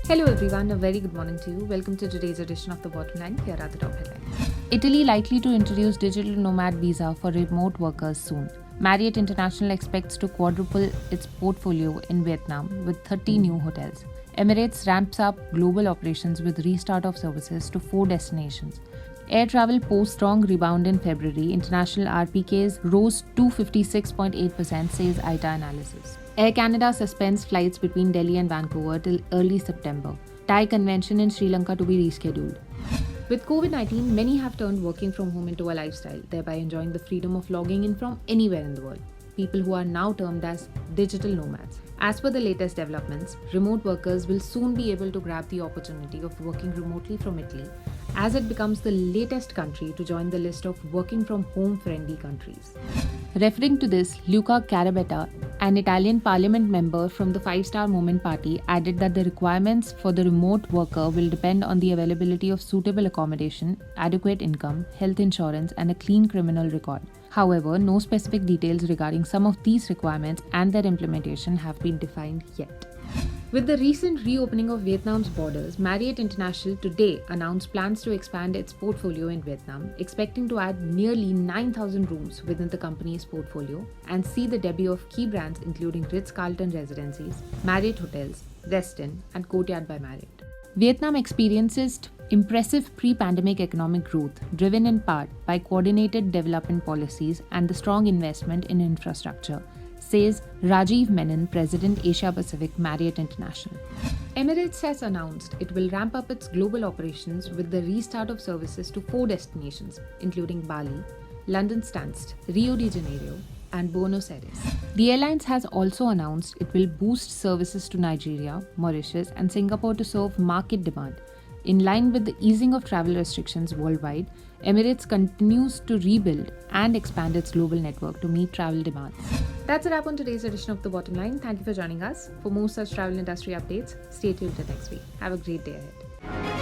Hello everyone, a very good morning to you. Welcome to today's edition of the Bottomline. Here are the top headlines. Italy likely to introduce Digital Nomad Visa for remote workers soon. Marriott International expects to quadruple its portfolio in Vietnam with 30 new hotels. Emirates ramps up global operations with restart of services to 4 destinations. Air travel posts strong rebound in February. International RPKs rose 256.8%, says IATA analysis. Air Canada suspends flights between Delhi and Vancouver till early September. TAAI Convention in Sri Lanka to be rescheduled. With COVID-19, many have turned working from home into a lifestyle, thereby enjoying the freedom of logging in from anywhere in the world. People who are now termed as digital nomads. As per the latest developments, remote workers will soon be able to grab the opportunity of working remotely from Italy, as it becomes the latest country to join the list of working from home friendly countries. Referring to this, Luca Carabetta, an Italian parliament member from the Five-Star Movement Party, added that the requirements for the remote worker will depend on the availability of suitable accommodation, adequate income, health insurance, and a clean criminal record. However, no specific details regarding some of these requirements and their implementation have been defined yet. With the recent reopening of Vietnam's borders, Marriott International today announced plans to expand its portfolio in Vietnam, expecting to add nearly 9,000 rooms within the company's portfolio and see the debut of key brands including Ritz-Carlton Residencies, Marriott Hotels, Westin, and Courtyard by Marriott. Vietnam experiences impressive pre-pandemic economic growth, driven in part by coordinated development policies and the strong investment in infrastructure, says Rajiv Menon, President Asia Pacific, Marriott International. Emirates has announced it will ramp up its global operations with the restart of services to 4 destinations, including Bali, London Stansted, Rio de Janeiro, and Buenos Aires. The airlines has also announced it will boost services to Nigeria, Mauritius, and Singapore to serve market demand. In line with the easing of travel restrictions worldwide, Emirates continues to rebuild and expand its global network to meet travel demands. That's a wrap on today's edition of The Bottomline. Thank you for joining us. For more such travel industry updates, stay tuned till next week. Have a great day ahead.